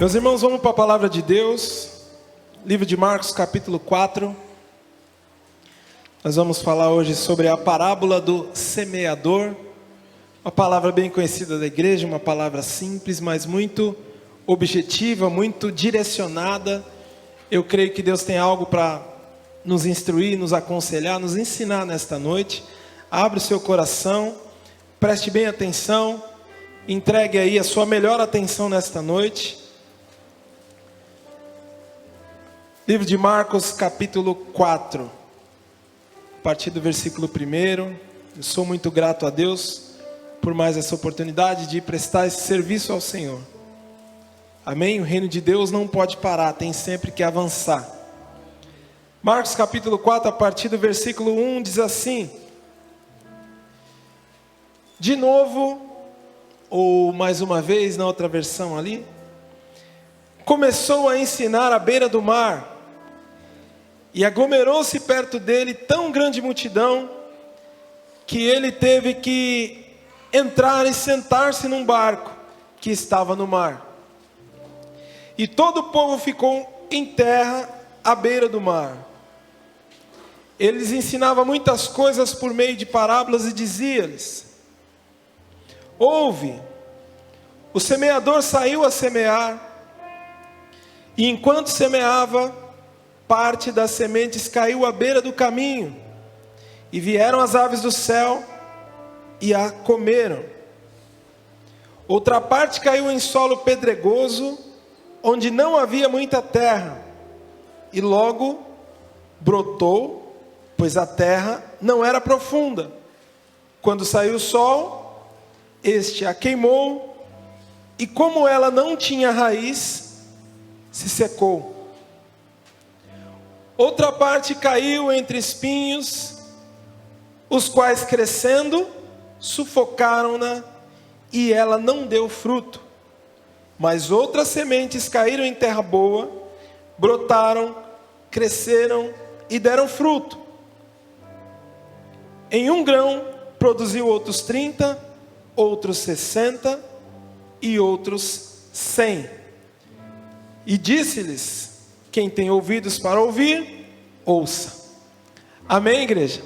Meus irmãos, vamos para a palavra de Deus, livro de Marcos, capítulo 4. Nós vamos falar hoje sobre a parábola do semeador, uma palavra bem conhecida da igreja, uma palavra simples, mas muito objetiva, muito direcionada. Eu creio que Deus tem algo para nos instruir, nos aconselhar, nos ensinar nesta noite. Abre o seu coração, preste bem atenção, entregue aí a sua melhor atenção nesta noite. Livro de Marcos, capítulo 4, a partir do versículo 1. Eu sou muito grato a Deus por mais essa oportunidade de prestar esse serviço ao Senhor. Amém? O reino de Deus não pode parar, tem sempre que avançar. Marcos capítulo 4, a partir do versículo 1, diz assim: de novo, ou mais uma vez na outra versão ali, começou a ensinar à beira do mar, e aglomerou-se perto dele tão grande multidão, que ele teve que entrar e sentar-se num barco que estava no mar. E todo o povo ficou em terra à beira do mar. Ele lhes ensinava muitas coisas por meio de parábolas e dizia-lhes: ouve, o semeador saiu a semear, e enquanto semeava, parte das sementes caiu à beira do caminho, e vieram as aves do céu e a comeram. Outra parte caiu em solo pedregoso, onde não havia muita terra, e logo brotou, pois a terra não era profunda. Quando saiu o sol, este a queimou, e como ela não tinha raiz, se secou. Outra parte caiu entre espinhos, os quais crescendo, sufocaram-na, e ela não deu fruto. Mas outras sementes caíram em terra boa, brotaram, cresceram e deram fruto. Em um grão produziu outros 30, outros 60 e outros 100. E disse-lhes: quem tem ouvidos para ouvir, ouça. Amém, igreja?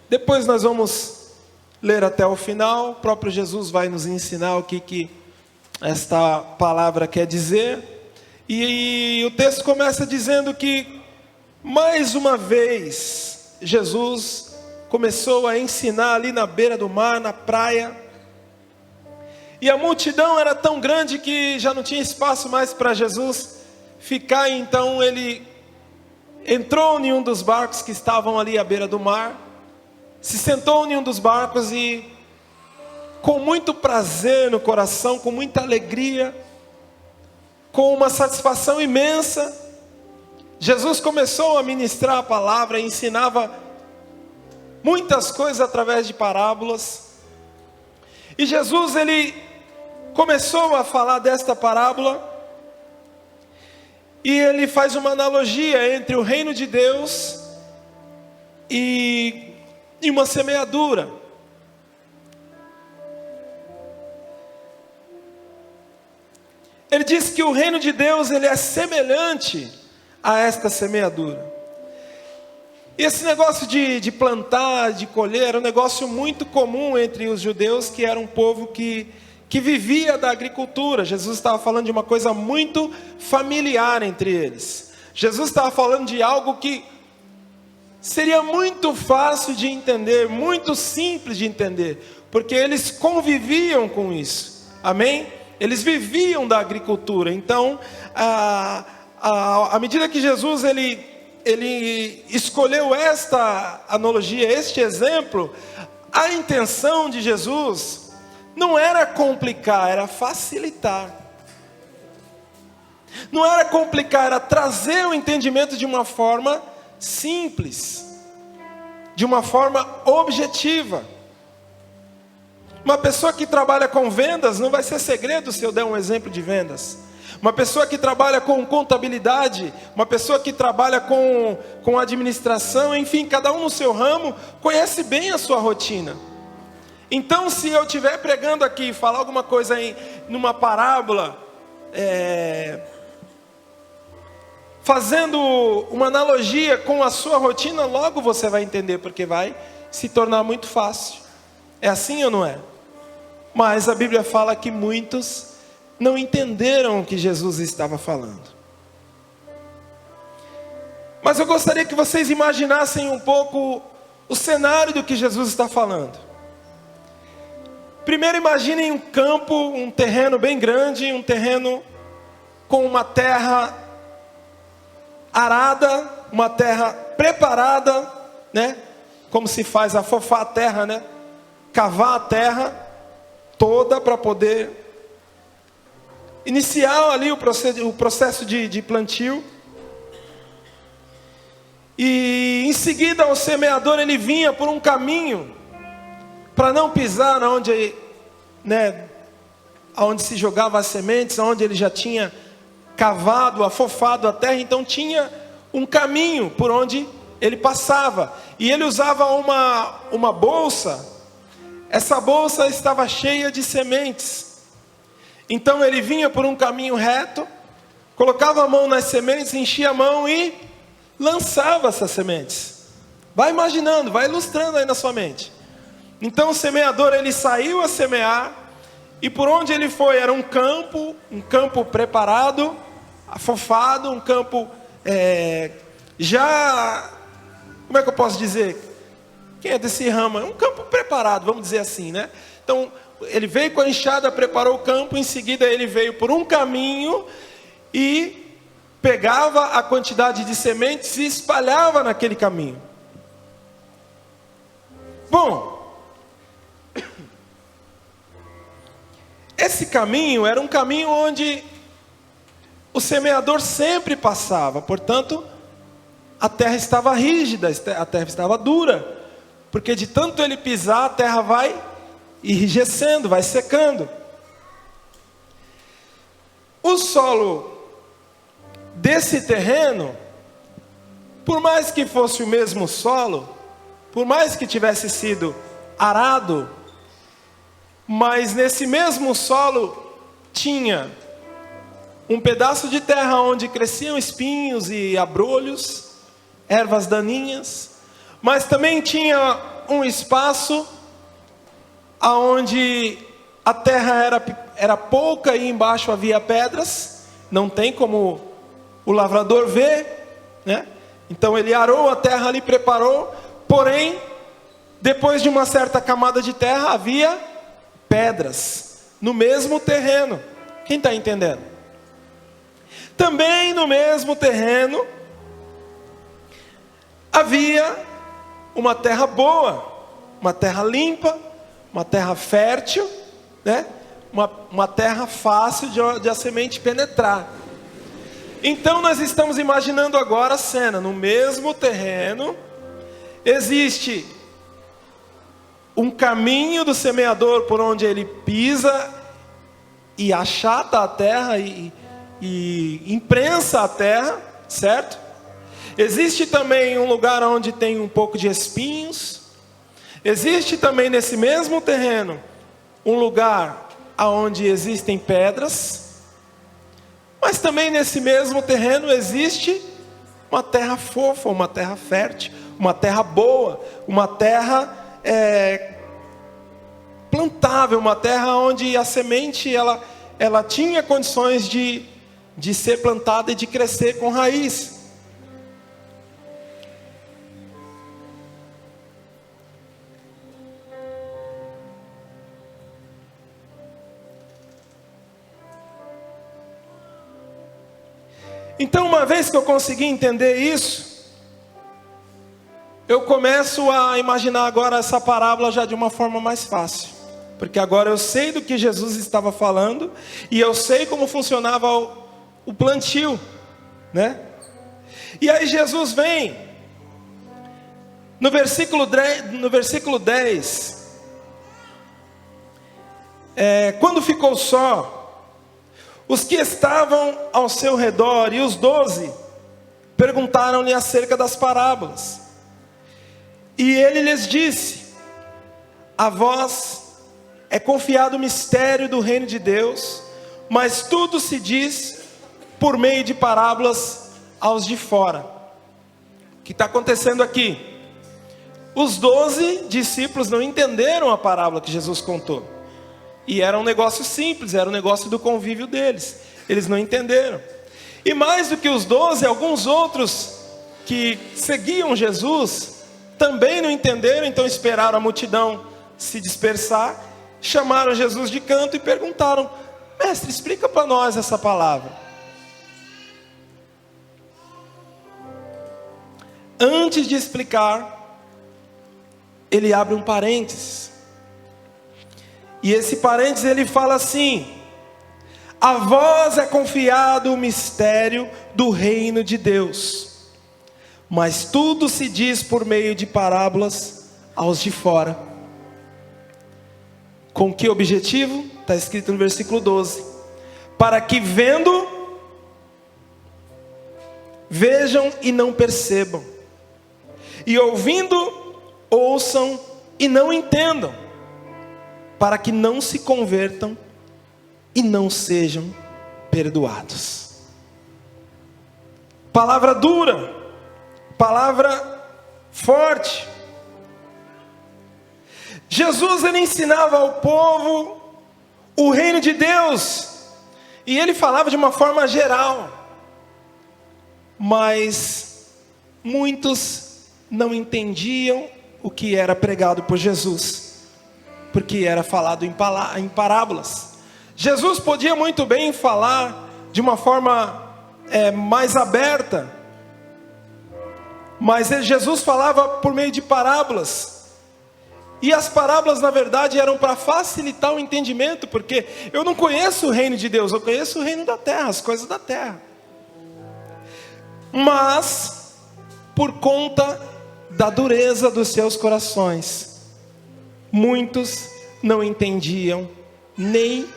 Depois nós vamos ler até o final. O próprio Jesus vai nos ensinar o que esta palavra quer dizer. E o texto começa dizendo que, mais uma vez, Jesus começou a ensinar ali na beira do mar, na praia. E a multidão era tão grande que já não tinha espaço mais para Jesus ficar. Então ele entrou em um dos barcos que estavam ali à beira do mar, se sentou em um dos barcos e, com muito prazer no coração, com muita alegria, com uma satisfação imensa, Jesus começou a ministrar a palavra e ensinava muitas coisas através de parábolas. E Jesus, ele começou a falar desta parábola, e ele faz uma analogia entre o reino de Deus e uma semeadura. Ele diz que o reino de Deus, ele é semelhante a esta semeadura. E esse negócio de plantar, de colher, era um negócio muito comum entre os judeus, que era um povo que vivia da agricultura. Jesus estava falando de uma coisa muito familiar entre eles. Jesus estava falando de algo que seria muito fácil de entender, muito simples de entender, porque eles conviviam com isso. Amém? Eles viviam da agricultura. Então, à medida que Jesus ele escolheu esta analogia, este exemplo, a intenção de Jesus não era complicar, era facilitar. Não era complicar, era trazer o entendimento de uma forma simples, de uma forma objetiva. Uma pessoa que trabalha com vendas, não vai ser segredo se eu der um exemplo de vendas. Uma pessoa que trabalha com contabilidade, uma pessoa que trabalha com administração, enfim, cada um no seu ramo, conhece bem a sua rotina. Então, se eu estiver pregando aqui, falar alguma coisa numa parábola, fazendo uma analogia com a sua rotina, logo você vai entender, porque vai se tornar muito fácil. É assim ou não é? Mas a Bíblia fala que muitos não entenderam o que Jesus estava falando. Mas eu gostaria que vocês imaginassem um pouco o cenário do que Jesus está falando. Primeiro imaginem um campo, um terreno bem grande, um terreno com uma terra arada, uma terra preparada, né? Como se faz afofar a terra, né? Cavar a terra toda para poder iniciar ali o processo de plantio. E em seguida o semeador ele vinha por um caminho para não pisar onde se jogava as sementes, onde ele já tinha cavado, afofado a terra. Então tinha um caminho por onde ele passava. E ele usava uma bolsa. Essa bolsa estava cheia de sementes. Então ele vinha por um caminho reto, colocava a mão nas sementes, enchia a mão e lançava essas sementes. Vai imaginando, vai ilustrando aí na sua mente. Então o semeador ele saiu a semear, e por onde ele foi era um campo preparado, afofado, um campo já, como é que eu posso dizer? Quem é desse ramo? É um campo preparado, vamos dizer assim, né? Então ele veio com a enxada, preparou o campo, em seguida ele veio por um caminho e pegava a quantidade de sementes e espalhava naquele caminho. Bom, esse caminho era um caminho onde o semeador sempre passava, portanto, a terra estava rígida, a terra estava dura, porque de tanto ele pisar, a terra vai enrijecendo, vai secando. O solo desse terreno, por mais que fosse o mesmo solo, por mais que tivesse sido arado, mas nesse mesmo solo tinha um pedaço de terra onde cresciam espinhos e abrolhos, ervas daninhas, mas também tinha um espaço aonde a terra era pouca e embaixo havia pedras. Não tem como o lavrador ver, né? Então ele arou a terra ali, preparou, porém, depois de uma certa camada de terra, havia pedras no mesmo terreno. Quem está entendendo? Também no mesmo terreno havia uma terra boa, uma terra limpa, uma terra fértil, né? Uma terra fácil de a semente penetrar. Então nós estamos imaginando agora a cena. No mesmo terreno existe um caminho do semeador por onde ele pisa e achata a terra e imprensa a terra, certo? Existe também um lugar onde tem um pouco de espinhos. Existe também nesse mesmo terreno um lugar onde existem pedras. Mas também nesse mesmo terreno existe uma terra fofa, uma terra fértil, uma terra boa, uma terra plantável, uma terra onde a semente ela tinha condições de ser plantada e de crescer com raiz. Então, uma vez que eu consegui entender isso, eu começo a imaginar agora essa parábola já de uma forma mais fácil. Porque agora eu sei do que Jesus estava falando e eu sei como funcionava o plantio, né? E aí Jesus vem no versículo 10, quando ficou só, os que estavam ao seu redor e os 12 perguntaram-lhe acerca das parábolas. E ele lhes disse: a vós é confiado o mistério do reino de Deus, mas tudo se diz por meio de parábolas aos de fora. O que está acontecendo aqui? Os 12 discípulos não entenderam a parábola que Jesus contou. E era um negócio simples, era um negócio do convívio deles. Eles não entenderam. E mais do que os 12, alguns outros que seguiam Jesus também não entenderam, então esperaram a multidão se dispersar, chamaram Jesus de canto e perguntaram: mestre, explica para nós essa palavra. Antes de explicar, ele abre um parênteses. E esse parênteses ele fala assim: a vós é confiado o mistério do reino de Deus, mas tudo se diz por meio de parábolas aos de fora. Com que objetivo? Está escrito no versículo 12: para que vendo, vejam e não percebam, e ouvindo, ouçam e não entendam, para que não se convertam e não sejam perdoados. Palavra dura, palavra forte. Jesus, ele ensinava ao povo o reino de Deus, e ele falava de uma forma geral, mas muitos não entendiam o que era pregado por Jesus, porque era falado em parábolas. Jesus podia muito bem falar de uma forma mais aberta, mas Jesus falava por meio de parábolas. E as parábolas, na verdade, eram para facilitar o entendimento, porque eu não conheço o reino de Deus, eu conheço o reino da terra, as coisas da terra. Mas, por conta da dureza dos seus corações, muitos não entendiam nem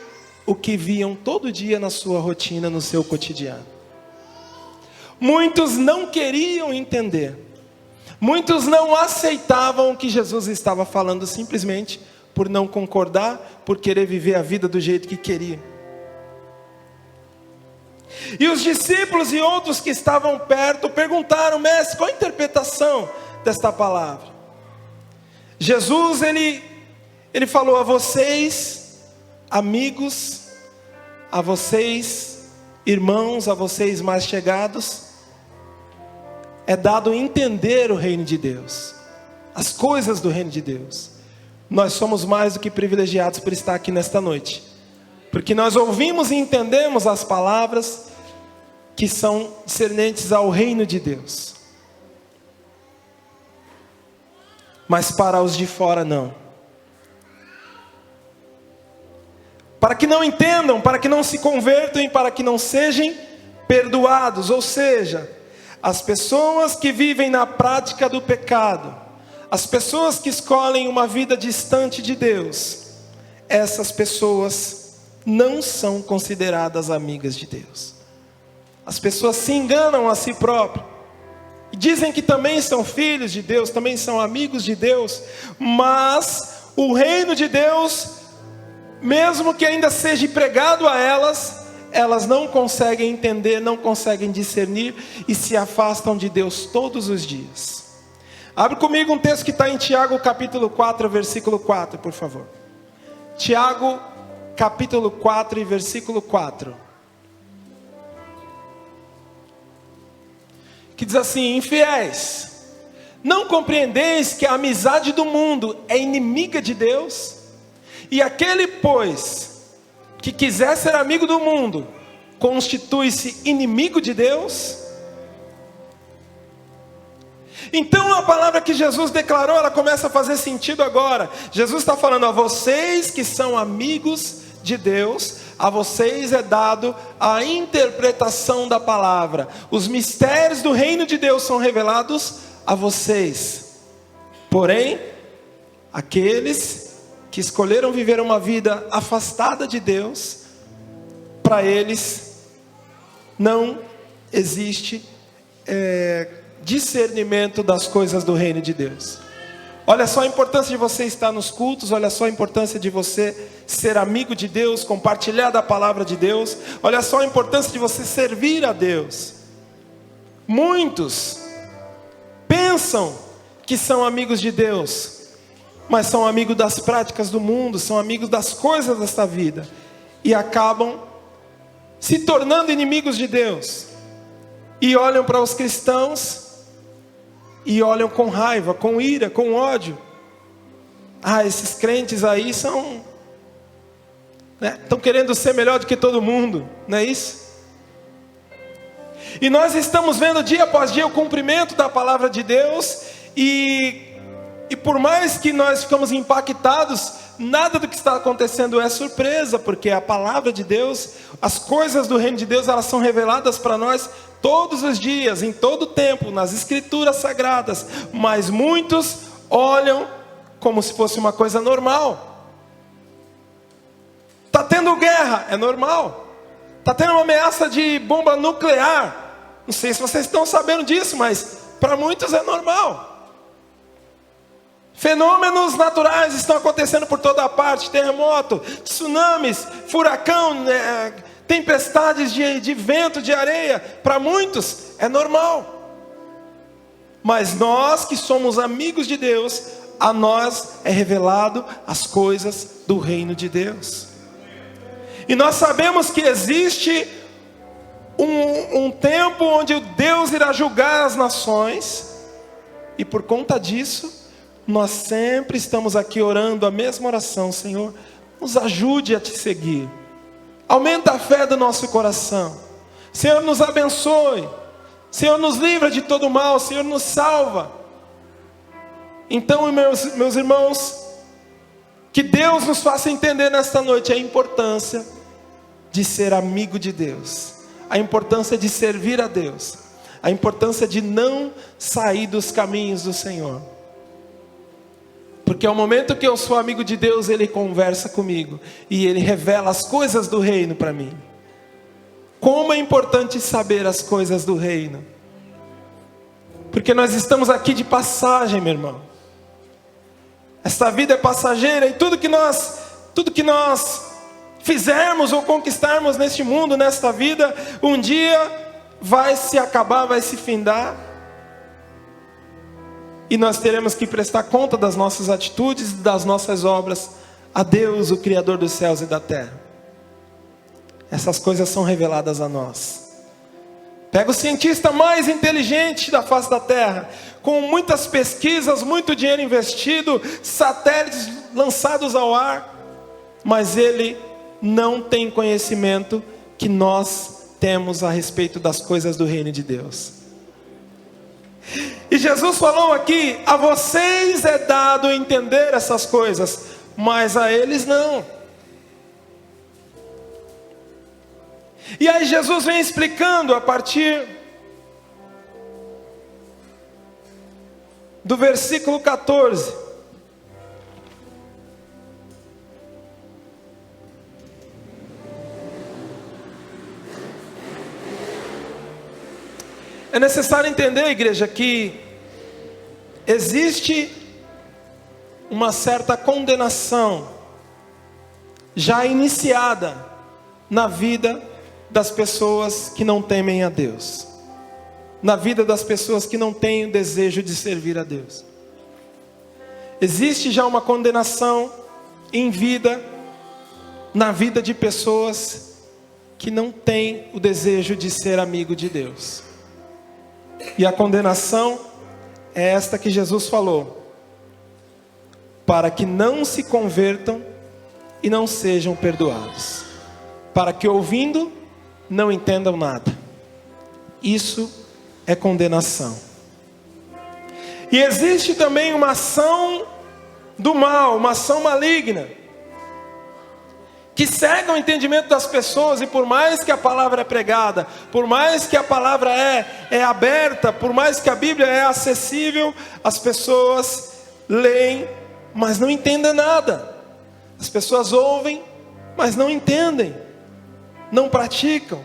o que viam todo dia na sua rotina, no seu cotidiano. Muitos não queriam entender. Muitos não aceitavam o que Jesus estava falando, simplesmente por não concordar, por querer viver a vida do jeito que queriam. E os discípulos e outros que estavam perto perguntaram: mestre, qual a interpretação desta palavra? Jesus, ele falou: a vocês, amigos, a vocês, irmãos, a vocês mais chegados, é dado entender o reino de Deus, as coisas do reino de Deus. Nós somos mais do que privilegiados por estar aqui nesta noite, porque nós ouvimos e entendemos as palavras que são discernentes ao reino de Deus. Mas para os de fora não. Para que não entendam, para que não se convertam e para que não sejam perdoados. Ou seja, as pessoas que vivem na prática do pecado, as pessoas que escolhem uma vida distante de Deus, essas pessoas não são consideradas amigas de Deus. As pessoas se enganam a si próprias, e dizem que também são filhos de Deus, também são amigos de Deus, mas o reino de Deus, mesmo que ainda seja pregado a elas, elas não conseguem entender, não conseguem discernir e se afastam de Deus todos os dias. Abre comigo um texto que está em Tiago capítulo 4, versículo 4, por favor. Tiago capítulo 4 e versículo 4. Que diz assim: infiéis, não compreendeis que a amizade do mundo é inimiga de Deus? E aquele, pois, que quiser ser amigo do mundo, constitui-se inimigo de Deus? Então a palavra que Jesus declarou, ela começa a fazer sentido agora. Jesus está falando: a vocês que são amigos de Deus, a vocês é dado a interpretação da palavra. Os mistérios do reino de Deus são revelados a vocês. Porém, aqueles que escolheram viver uma vida afastada de Deus, para eles não existe discernimento das coisas do reino de Deus. Olha só a importância de você estar nos cultos, olha só a importância de você ser amigo de Deus, compartilhar da palavra de Deus, olha só a importância de você servir a Deus. Muitos pensam que são amigos de Deus, mas são amigos das práticas do mundo, são amigos das coisas desta vida, e acabam se tornando inimigos de Deus, e olham para os cristãos, e olham com raiva, com ira, com ódio. Esses crentes aí são, estão querendo ser melhor do que todo mundo, não é isso? E nós estamos vendo dia após dia o cumprimento da palavra de Deus, e por mais que nós ficamos impactados, nada do que está acontecendo é surpresa, porque a palavra de Deus, as coisas do reino de Deus, elas são reveladas para nós todos os dias, em todo o tempo, nas escrituras sagradas, mas muitos olham como se fosse uma coisa normal. Está tendo guerra, é normal. Está tendo uma ameaça de bomba nuclear, não sei se vocês estão sabendo disso, mas para muitos é normal. Fenômenos naturais estão acontecendo por toda parte, terremoto, tsunamis, furacão, tempestades de vento, de areia, para muitos é normal. Mas nós que somos amigos de Deus, a nós é revelado as coisas do reino de Deus. E nós sabemos que existe um tempo onde Deus irá julgar as nações, e por conta disso, nós sempre estamos aqui orando a mesma oração: Senhor, nos ajude a te seguir. Aumenta a fé do nosso coração. Senhor, nos abençoe. Senhor, nos livra de todo mal. Senhor, nos salva. Então, meus irmãos, que Deus nos faça entender nesta noite a importância de ser amigo de Deus, a importância de servir a Deus, a importância de não sair dos caminhos do Senhor. Porque ao momento que eu sou amigo de Deus, Ele conversa comigo, e Ele revela as coisas do reino para mim. Como é importante saber as coisas do reino. Porque nós estamos aqui de passagem, meu irmão. Esta vida é passageira, e tudo que nós fizermos ou conquistarmos neste mundo, nesta vida, um dia vai se acabar, vai se findar. E nós teremos que prestar conta das nossas atitudes e das nossas obras a Deus, o Criador dos céus e da terra. Essas coisas são reveladas a nós. Pega o cientista mais inteligente da face da terra, com muitas pesquisas, muito dinheiro investido, satélites lançados ao ar, mas ele não tem conhecimento que nós temos a respeito das coisas do reino de Deus. E Jesus falou aqui: a vocês é dado entender essas coisas, mas a eles não. E aí Jesus vem explicando a partir do versículo 14. É necessário entender, igreja, que existe uma certa condenação já iniciada na vida das pessoas que não temem a Deus, na vida das pessoas que não têm o desejo de servir a Deus. Existe já uma condenação em vida, na vida de pessoas que não têm o desejo de ser amigo de Deus. E a condenação é esta que Jesus falou: para que não se convertam e não sejam perdoados, para que ouvindo não entendam nada. Isso é condenação. E existe também uma ação do mal, uma ação maligna, que cega o entendimento das pessoas, e por mais que a palavra é pregada, por mais que a palavra é aberta, por mais que a Bíblia é acessível, as pessoas leem, mas não entendem nada. As pessoas ouvem, mas não entendem, não praticam.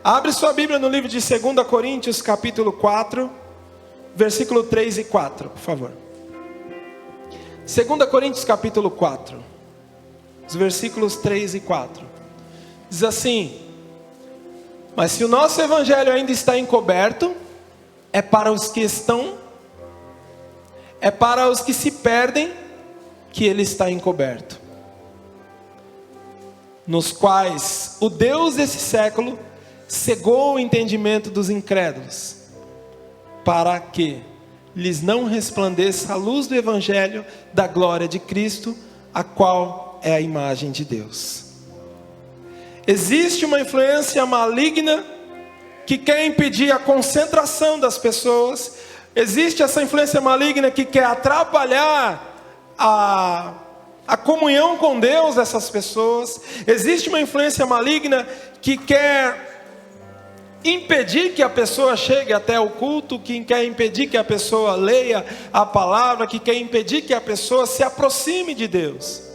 Abre sua Bíblia no livro de 2 Coríntios, capítulo 4, versículo 3 e 4, por favor. 2 Coríntios capítulo 4, os versículos 3 e 4. Diz assim: mas se o nosso evangelho ainda está encoberto, é para os que se perdem que ele está encoberto, nos quais o Deus desse século cegou o entendimento dos incrédulos, para que lhes não resplandeça a luz do evangelho da glória de Cristo, a qual é a imagem de Deus. Existe uma influência maligna que quer impedir a concentração das pessoas. Existe essa influência maligna que quer atrapalhar a comunhão com Deus dessas pessoas. Existe uma influência maligna que quer impedir que a pessoa chegue até o culto, que quer impedir que a pessoa leia a palavra, que quer impedir que a pessoa se aproxime de Deus.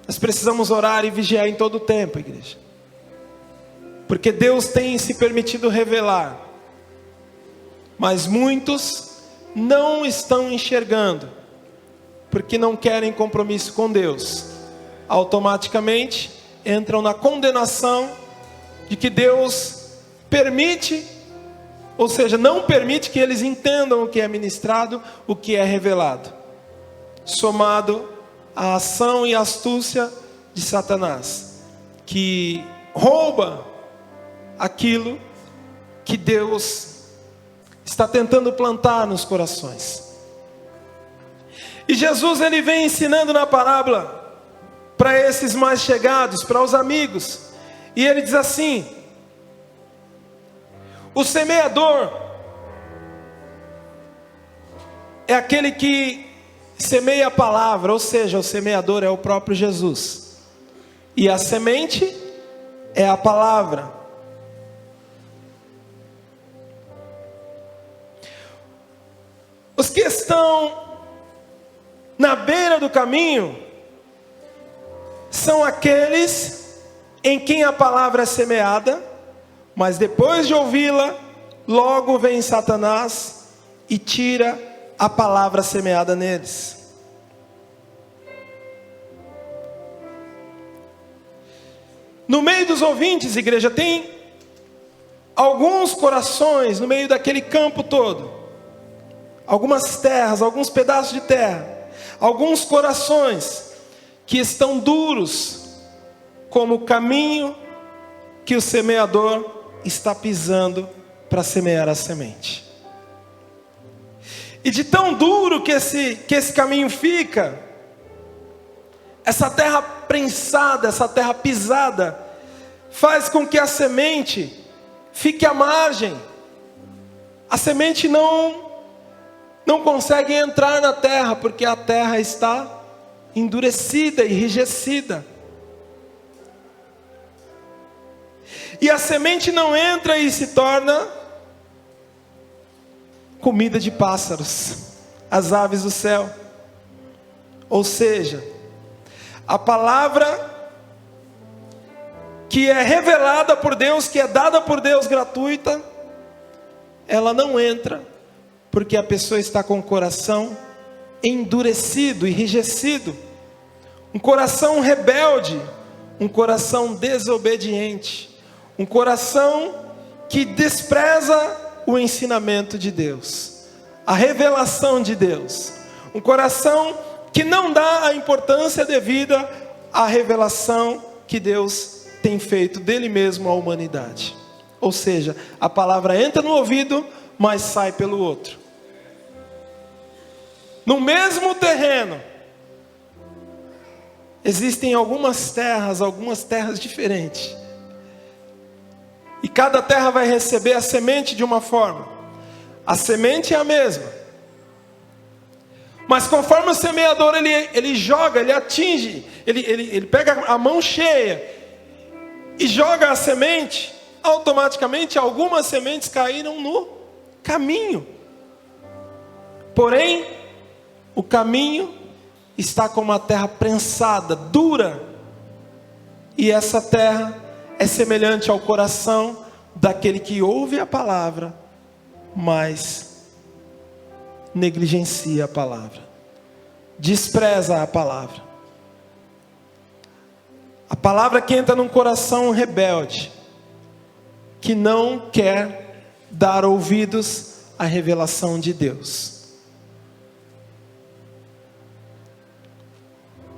Nós precisamos orar e vigiar em todo o tempo, igreja, porque Deus tem se permitido revelar, mas muitos não estão enxergando, porque não querem compromisso com Deus. Automaticamente entram na condenação de que Deus permite, ou seja, não permite que eles entendam o que é ministrado, o que é revelado, somado à ação e astúcia de Satanás, que rouba aquilo que Deus está tentando plantar nos corações. E Jesus, ele vem ensinando na parábola para esses mais chegados, para os amigos, e ele diz assim: o semeador é aquele que semeia a palavra, ou seja, o semeador é o próprio Jesus, e a semente é a palavra. Os que estão na beira do caminho são aqueles em quem a palavra é semeada, mas depois de ouvi-la, logo vem Satanás e tira a palavra semeada neles. No meio dos ouvintes, igreja, tem alguns corações no meio daquele campo todo, algumas terras, alguns pedaços de terra, alguns corações que estão duros, como o caminho que o semeador está pisando para semear a semente. E de tão duro que esse caminho fica, essa terra prensada, essa terra pisada, faz com que a semente fique à margem. A semente não consegue entrar na terra, porque a terra está endurecida, enrijecida. E a semente não entra e se torna comida de pássaros, as aves do céu. Ou seja, a palavra que é revelada por Deus, que é dada por Deus gratuita, ela não entra, porque a pessoa está com o coração endurecido, enrijecido, um coração rebelde, um coração desobediente, um coração que despreza o ensinamento de Deus, a revelação de Deus, um coração que não dá a importância devida à revelação que Deus tem feito dele mesmo à humanidade. Ou seja, a palavra entra no ouvido, mas sai pelo outro. No mesmo terreno, existem algumas terras diferentes. E cada terra vai receber a semente de uma forma. A semente é a mesma. Mas conforme o semeador ele joga, ele atinge, ele pega a mão cheia e joga a semente, automaticamente algumas sementes caíram no caminho. Porém, o caminho está como uma terra prensada, dura. E essa terra é semelhante ao coração daquele que ouve a palavra, mas negligencia a palavra, despreza a palavra. A palavra que entra num coração rebelde, que não quer dar ouvidos à revelação de Deus.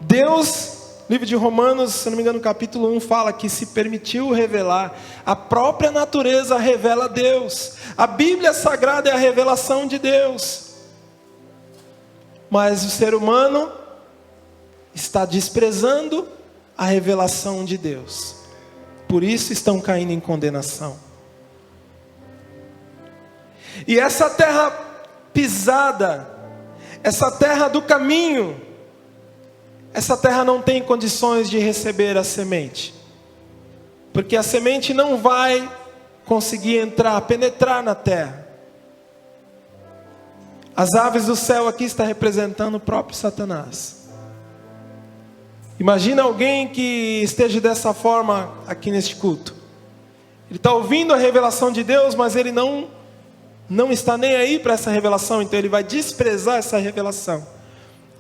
Deus, livro de Romanos, se não me engano, capítulo 1, fala que se permitiu revelar, a própria natureza revela Deus. A Bíblia Sagrada é a revelação de Deus. Mas o ser humano está desprezando a revelação de Deus. Por isso estão caindo em condenação. E essa terra pisada, essa terra do caminho, essa terra não tem condições de receber a semente. Porque a semente não vai conseguir entrar, penetrar na terra. As aves do céu aqui está representando o próprio Satanás. Imagina alguém que esteja dessa forma aqui neste culto. Ele está ouvindo a revelação de Deus, mas ele não está nem aí para essa revelação. Então ele vai desprezar essa revelação.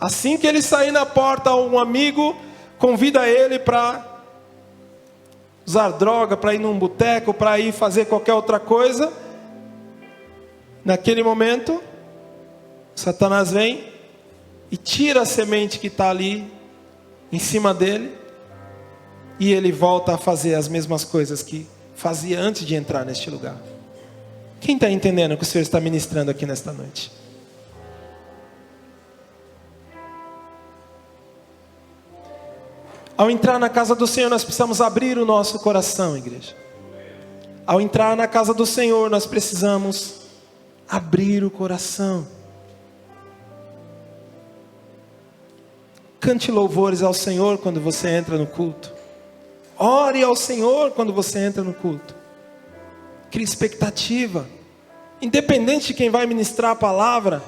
Assim que ele sair na porta, um amigo convida ele para usar droga, para ir num boteco, para ir fazer qualquer outra coisa. Naquele momento, Satanás vem e tira a semente que está ali em cima dele, e ele volta a fazer as mesmas coisas que fazia antes de entrar neste lugar. Quem está entendendo o que o Senhor está ministrando aqui nesta noite? Ao entrar na casa do Senhor, nós precisamos abrir o nosso coração, igreja. Ao entrar na casa do Senhor, nós precisamos abrir o coração. Cante louvores ao Senhor quando você entra no culto. Ore ao Senhor quando você entra no culto. Crie expectativa. Independente de quem vai ministrar a palavra,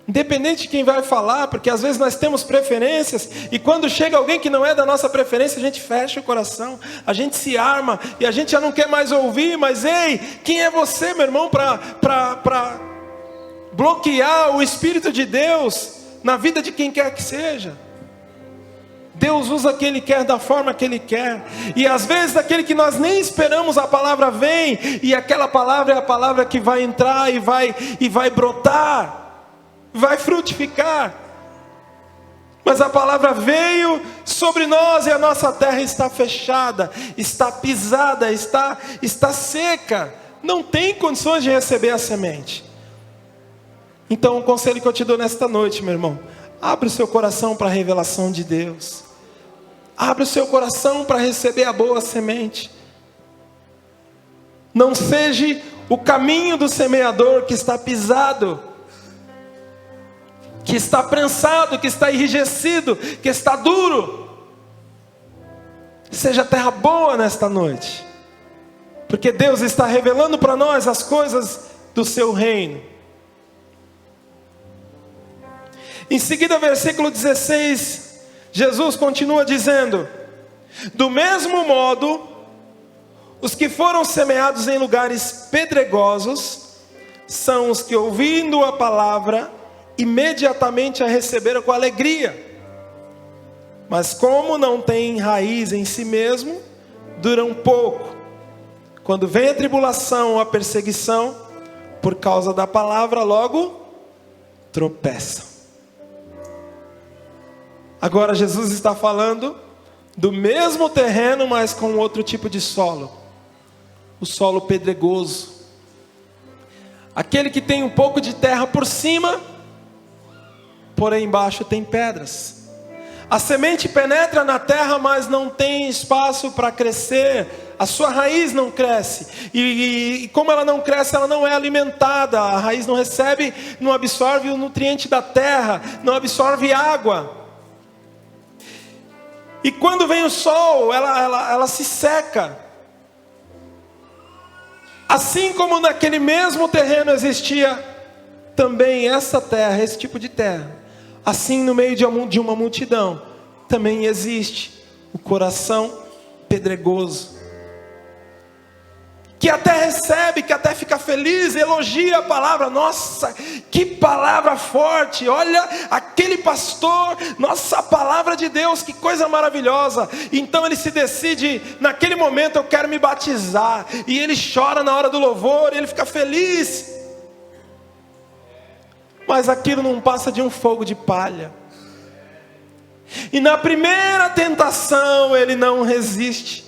independente de quem vai falar, porque às vezes nós temos preferências, e quando chega alguém que não é da nossa preferência, a gente fecha o coração, a gente se arma, e a gente já não quer mais ouvir. Mas ei, quem é você, meu irmão, para bloquear o Espírito de Deus na vida de quem quer que seja? Deus usa quem Ele quer, da forma que Ele quer. E às vezes aquele que nós nem esperamos, a palavra vem, e aquela palavra é a palavra que vai entrar e vai brotar, vai frutificar. Mas a palavra veio sobre nós e a nossa terra está fechada, está pisada, está seca, não tem condições de receber a semente. Então o conselho que eu te dou nesta noite, meu irmão, abre o seu coração para a revelação de Deus. Abre o seu coração para receber a boa semente. Não seja o caminho do semeador que está pisado, que está prensado, que está enrijecido, que está duro. Seja terra boa nesta noite, porque Deus está revelando para nós as coisas do seu reino. Em seguida, versículo 16, Jesus continua dizendo: do mesmo modo, os que foram semeados em lugares pedregosos são os que, ouvindo a palavra, imediatamente a receberam com alegria. Mas como não tem raiz em si mesmo, duram pouco. Quando vem a tribulação ou a perseguição, por causa da palavra, logo tropeçam. Agora Jesus está falando do mesmo terreno, mas com outro tipo de solo. O solo pedregoso. Aquele que tem um pouco de terra por cima, porém embaixo tem pedras. A semente penetra na terra, mas não tem espaço para crescer. A sua raiz não cresce. E como ela não cresce, ela não é alimentada. A raiz não recebe, não absorve o nutriente da terra, não absorve água. E quando vem o sol, ela se seca. Assim como naquele mesmo terreno existia também essa terra, esse tipo de terra, assim no meio de uma multidão, também existe o coração pedregoso, que até recebe, que até fica feliz, elogia a palavra. Nossa, que palavra forte, olha aquele pastor, nossa, a palavra de Deus, que coisa maravilhosa. Então ele se decide, naquele momento eu quero me batizar, e ele chora na hora do louvor, e ele fica feliz. Mas aquilo não passa de um fogo de palha. E na primeira tentação ele não resiste.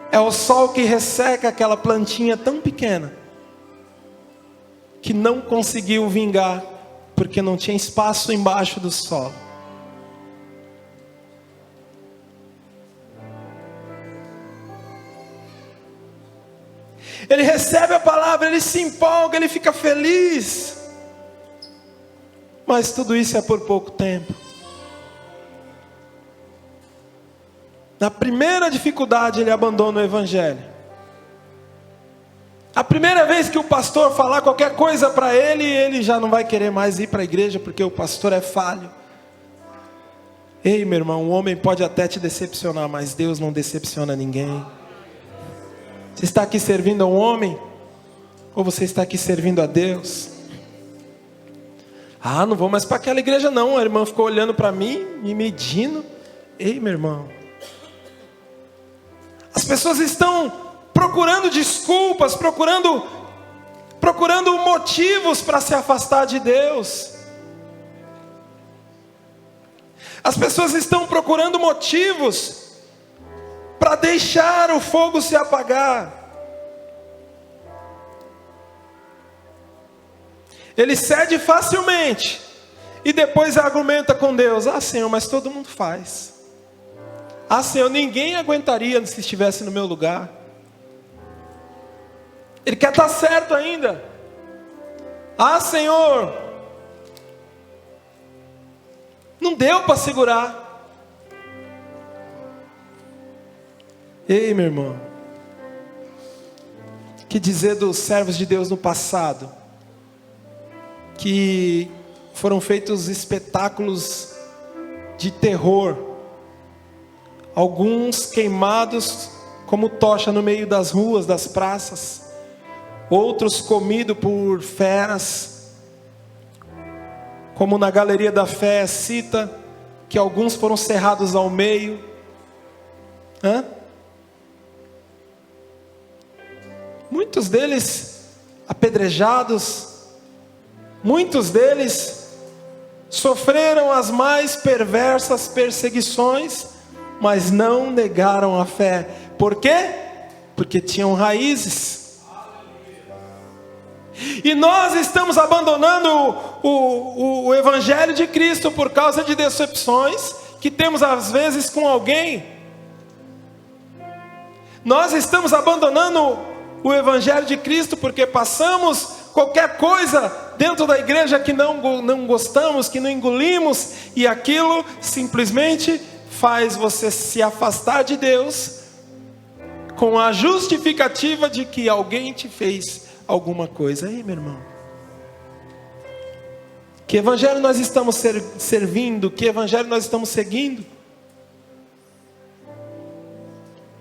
É o sol que resseca aquela plantinha tão pequena, que não conseguiu vingar, porque não tinha espaço embaixo do solo. Ele recebe a palavra, ele se empolga, ele fica feliz. Mas tudo isso é por pouco tempo. Na primeira dificuldade ele abandona o evangelho. A primeira vez que o pastor falar qualquer coisa para ele, ele já não vai querer mais ir para a igreja, porque o pastor é falho. Ei, meu irmão, o homem pode até te decepcionar, mas Deus não decepciona ninguém. Você está aqui servindo a um homem? Ou você está aqui servindo a Deus? Ah, não vou mais para aquela igreja não. A irmã ficou olhando para mim, me medindo. Ei, meu irmão. As pessoas estão procurando desculpas, procurando motivos para se afastar de Deus. As pessoas estão procurando motivos para deixar o fogo se apagar. Ele cede facilmente e depois argumenta com Deus: ah, Senhor, mas todo mundo faz. Ah, Senhor, ninguém aguentaria se estivesse no meu lugar. Ele quer estar certo ainda. Ah, Senhor, não deu para segurar. Ei, meu irmão, que dizer dos servos de Deus no passado, que foram feitos espetáculos de terror, alguns queimados como tocha no meio das ruas, das praças, outros comidos por feras, como na Galeria da Fé cita, que alguns foram cerrados ao meio. Muitos deles apedrejados, muitos deles sofreram as mais perversas perseguições, mas não negaram a fé. Por quê? Porque tinham raízes. E nós estamos abandonando o Evangelho de Cristo por causa de decepções que temos às vezes com alguém. Nós estamos abandonando o Evangelho de Cristo porque passamos qualquer coisa dentro da igreja que não gostamos, que não engolimos, e aquilo simplesmente faz você se afastar de Deus com a justificativa de que alguém te fez alguma coisa. Aí, meu irmão, que evangelho nós estamos servindo? Que evangelho nós estamos seguindo?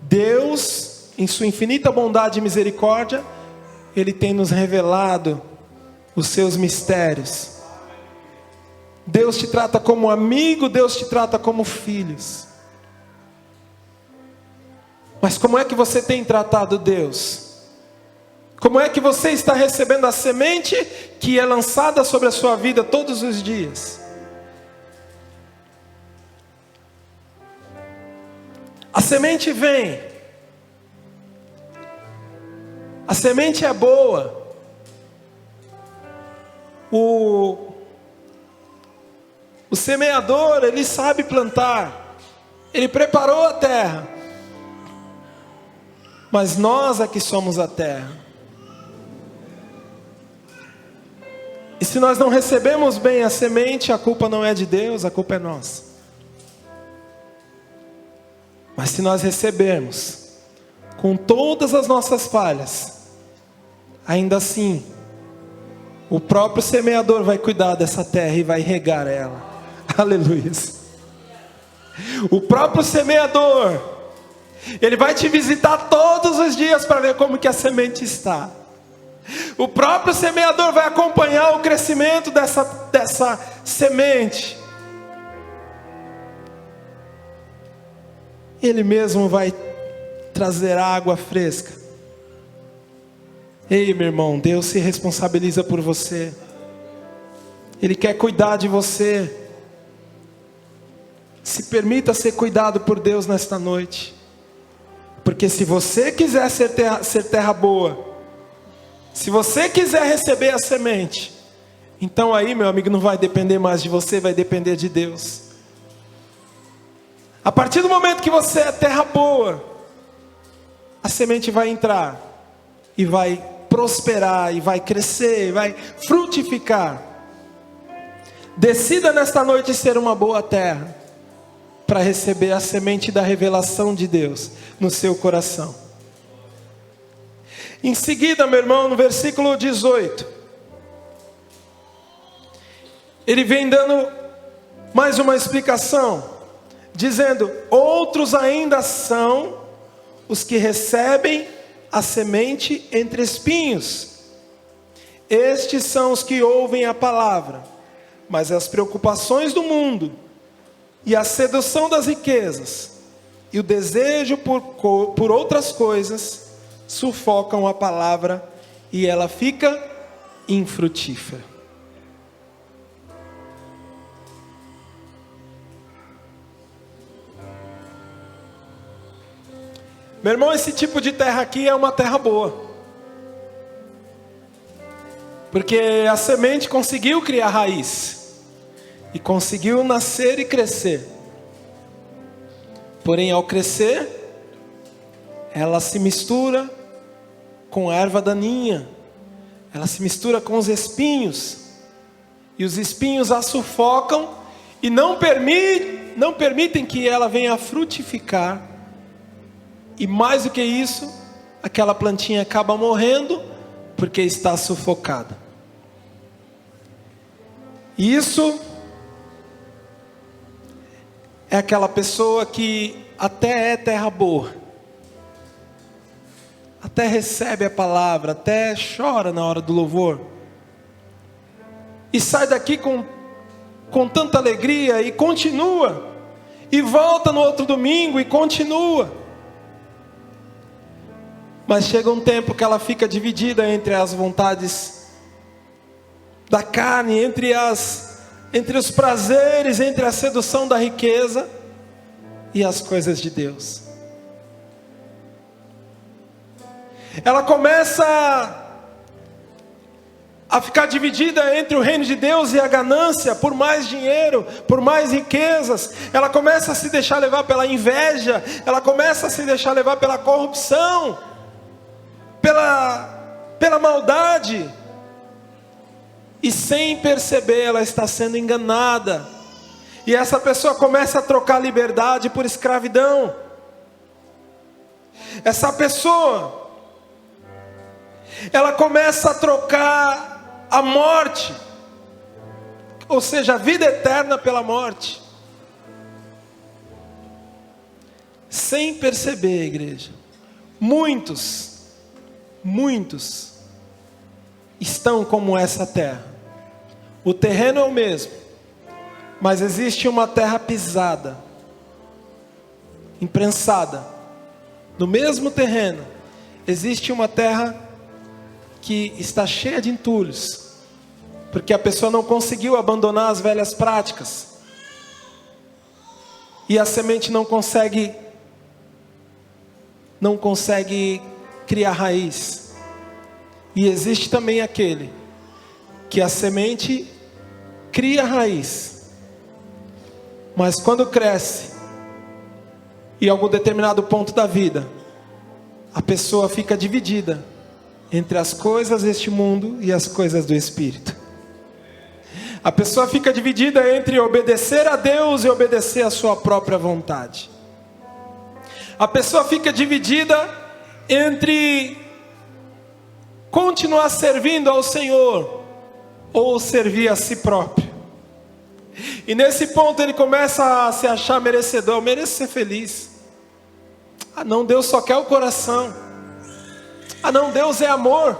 Deus, em sua infinita bondade e misericórdia, Ele tem nos revelado os seus mistérios. Deus te trata como amigo, Deus te trata como filhos. Mas como é que você tem tratado Deus? Como é que você está recebendo a semente que é lançada sobre a sua vida todos os dias? A semente vem. A semente é boa. O semeador, ele sabe plantar. Ele preparou a terra. Mas nós é que somos a terra. E se nós não recebemos bem a semente, a culpa não é de Deus, a culpa é nossa. Mas se nós recebermos, com todas as nossas falhas, ainda assim, o próprio semeador vai cuidar dessa terra e vai regar ela. Aleluia. O próprio semeador, Ele vai te visitar todos os dias para ver como que a semente está. O próprio semeador vai acompanhar o crescimento dessa semente. Ele mesmo vai trazer água fresca. Ei, meu irmão, Deus se responsabiliza por você. Ele quer cuidar de você. Se permita ser cuidado por Deus nesta noite. Porque se você quiser ser terra boa, se você quiser receber a semente, então aí, meu amigo, não vai depender mais de você, vai depender de Deus. A partir do momento que você é terra boa, a semente vai entrar e vai prosperar, e vai crescer, e vai frutificar. Decida nesta noite ser uma boa terra, para receber a semente da revelação de Deus no seu coração. Em seguida, meu irmão, no versículo 18, ele vem dando mais uma explicação, dizendo: outros ainda são os que recebem a semente entre espinhos. Estes são os que ouvem a palavra, mas as preocupações do mundo, e a sedução das riquezas, e o desejo por outras coisas, sufocam a palavra, e ela fica infrutífera. Meu irmão, esse tipo de terra aqui é uma terra boa. Porque a semente conseguiu criar raiz. E conseguiu nascer e crescer. Porém, ao crescer, ela se mistura com a erva daninha. Ela se mistura com os espinhos. E os espinhos a sufocam e não permitem que ela venha a frutificar. E mais do que isso, aquela plantinha acaba morrendo porque está sufocada. E isso é aquela pessoa que até é terra boa, até recebe a palavra, até chora na hora do louvor, e sai daqui com tanta alegria, e continua, e volta no outro domingo e continua. Mas chega um tempo que ela fica dividida entre as vontades da carne, entre os prazeres, entre a sedução da riqueza e as coisas de Deus. Ela começa a ficar dividida entre o reino de Deus e a ganância, por mais dinheiro, por mais riquezas. Ela começa a se deixar levar pela inveja, ela começa a se deixar levar pela corrupção, pela maldade. E sem perceber, ela está sendo enganada. E essa pessoa começa a trocar liberdade por escravidão. Essa pessoa, ela começa a trocar a morte, ou seja, a vida eterna pela morte. Sem perceber, igreja. Muitos estão como essa terra. O terreno é o mesmo, mas existe uma terra pisada, imprensada. No mesmo terreno, existe uma terra que está cheia de entulhos, porque a pessoa não conseguiu abandonar as velhas práticas, e a semente não consegue criar raiz. E existe também aquele que a semente cria raiz, mas quando cresce, e em algum determinado ponto da vida, a pessoa fica dividida entre as coisas deste mundo e as coisas do Espírito. A pessoa fica dividida entre obedecer a Deus e obedecer a sua própria vontade. A pessoa fica dividida entre continuar servindo ao Senhor ou servir a si próprio. E nesse ponto ele começa a se achar merecedor. Eu mereço ser feliz. Ah não, Deus só quer o coração. Ah não, Deus é amor.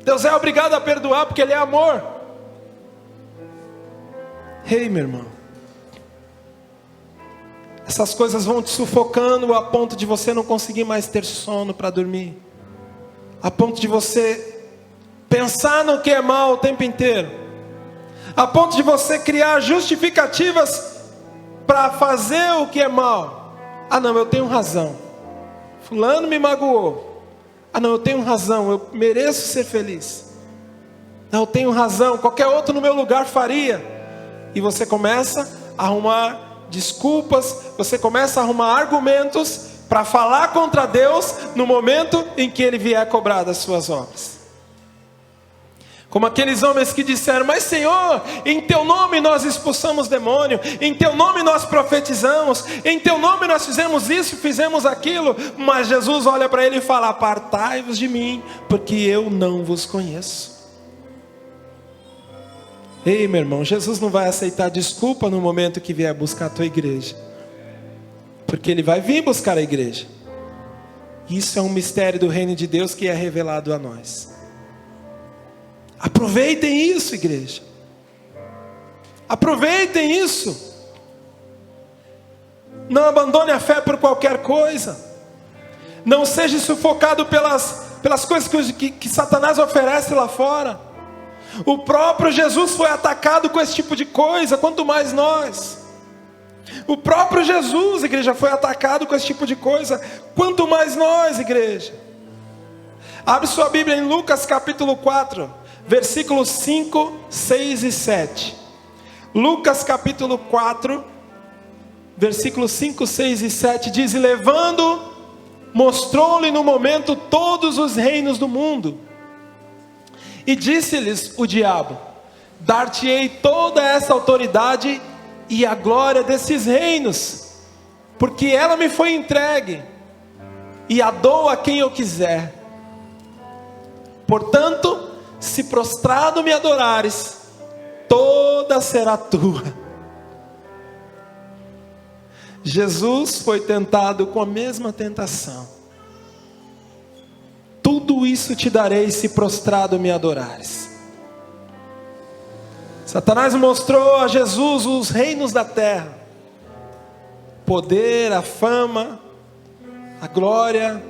Deus é obrigado a perdoar porque Ele é amor. Ei, meu irmão, essas coisas vão te sufocando a ponto de você não conseguir mais ter sono para dormir, a ponto de você pensar no que é mal o tempo inteiro, a ponto de você criar justificativas para fazer o que é mal. Ah não, eu tenho razão, fulano me magoou. Ah não, eu tenho razão, eu mereço ser feliz. Não, eu tenho razão, qualquer outro no meu lugar faria. E você começa a arrumar desculpas, você começa a arrumar argumentos para falar contra Deus no momento em que Ele vier cobrar das suas obras. Como aqueles homens que disseram: mas Senhor, em Teu nome nós expulsamos demônio, em Teu nome nós profetizamos, em Teu nome nós fizemos isso, fizemos aquilo. Mas Jesus olha para ele e fala: apartai-vos de mim, porque eu não vos conheço. Ei, meu irmão, Jesus não vai aceitar desculpa no momento que vier buscar a tua igreja, porque Ele vai vir buscar a igreja. Isso é um mistério do reino de Deus que é revelado a nós. Aproveitem isso, igreja. Aproveitem isso. Não abandone a fé por qualquer coisa. Não seja sufocado pelas coisas que Satanás oferece lá fora. O próprio Jesus foi atacado com esse tipo de coisa, quanto mais nós. O próprio Jesus, igreja, foi atacado com esse tipo de coisa, quanto mais nós, igreja. Abre sua Bíblia em Lucas capítulo 4, versículos 5, 6 e 7. Lucas capítulo 4, versículos 5, 6 e 7 diz: e levando, mostrou-lhe no momento todos os reinos do mundo. E disse-lhes o diabo: dar-te-ei toda essa autoridade e a glória desses reinos, porque ela me foi entregue, e a dou a quem eu quiser. Portanto, se prostrado me adorares, toda será tua. Jesus foi tentado com a mesma tentação. Tudo isso te darei se prostrado me adorares. Satanás mostrou a Jesus os reinos da terra: poder, a fama, a glória,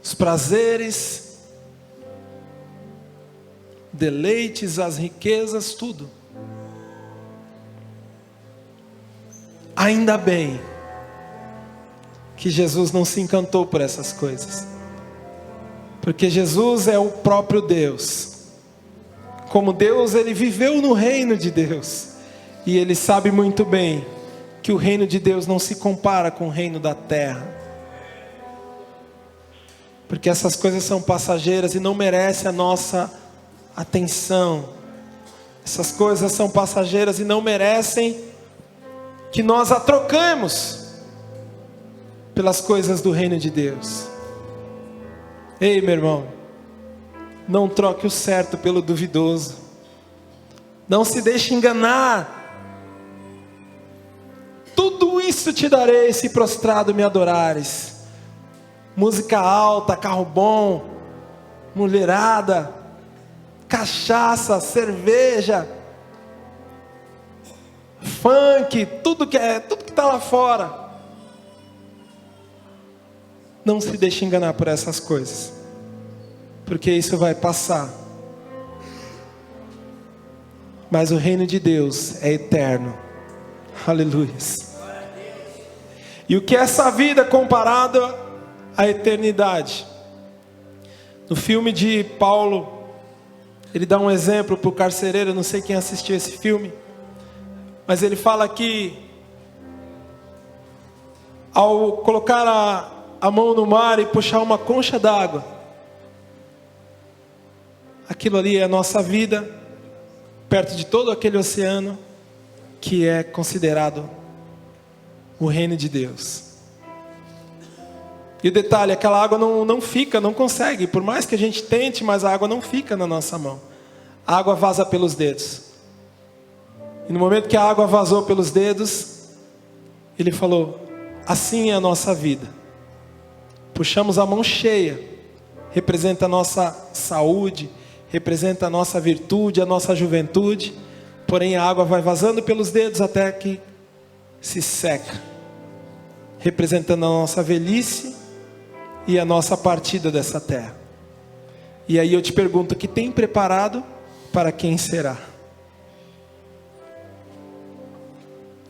os prazeres, deleites, as riquezas, tudo. Ainda bem que Jesus não se encantou por essas coisas, porque Jesus é o próprio Deus. Como Deus, Ele viveu no reino de Deus, e Ele sabe muito bem que o reino de Deus não se compara com o reino da terra, porque essas coisas são passageiras e não merecem a nossa atenção. Essas coisas são passageiras e não merecem que nós a troquemos pelas coisas do reino de Deus. Ei, meu irmão, não troque o certo pelo duvidoso. Não se deixe enganar. Tudo isso te darei se prostrado me adorares. Música alta, carro bom, mulherada, cachaça, cerveja, funk, tudo que está lá fora. Não se deixe enganar por essas coisas, porque isso vai passar. Mas o reino de Deus é eterno. Aleluia. E o que é essa vida comparada à eternidade? No filme de Paulo, ele dá um exemplo para o carcereiro. Eu não sei quem assistiu esse filme, mas ele fala que ao colocar a mão no mar e puxar uma concha d'água, aquilo ali é a nossa vida, perto de todo aquele oceano que é considerado o reino de Deus. E o detalhe, aquela água não fica, não consegue, por mais que a gente tente, mas a água não fica na nossa mão. A água vaza pelos dedos. E no momento que a água vazou pelos dedos, ele falou: assim é a nossa vida. Puxamos a mão cheia, representa a nossa saúde, representa a nossa virtude, a nossa juventude, porém a água vai vazando pelos dedos até que se seca, representando a nossa velhice e a nossa partida dessa terra. E aí eu te pergunto, o que tem preparado para quem será?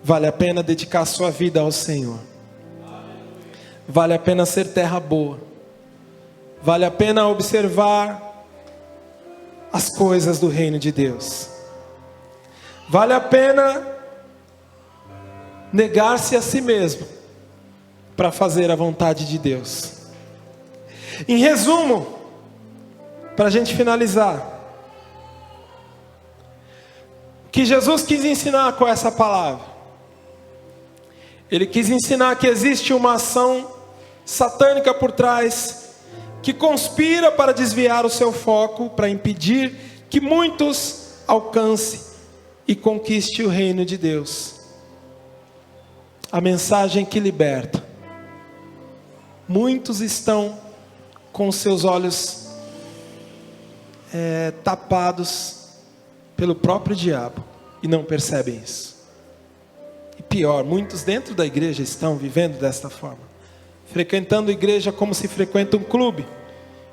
Vale a pena dedicar a sua vida ao Senhor. Vale a pena ser terra boa. Vale a pena observar as coisas do reino de Deus. Vale a pena negar-se a si mesmo para fazer a vontade de Deus. Em resumo, para a gente finalizar, o que Jesus quis ensinar com essa palavra? Ele quis ensinar que existe uma ação satânica por trás, que conspira para desviar o seu foco, para impedir que muitos alcancem e conquistem o reino de Deus. A mensagem que liberta. Muitos estão com seus olhos tapados pelo próprio diabo e não percebem isso. E pior, muitos dentro da igreja estão vivendo desta forma, frequentando a igreja como se frequenta um clube.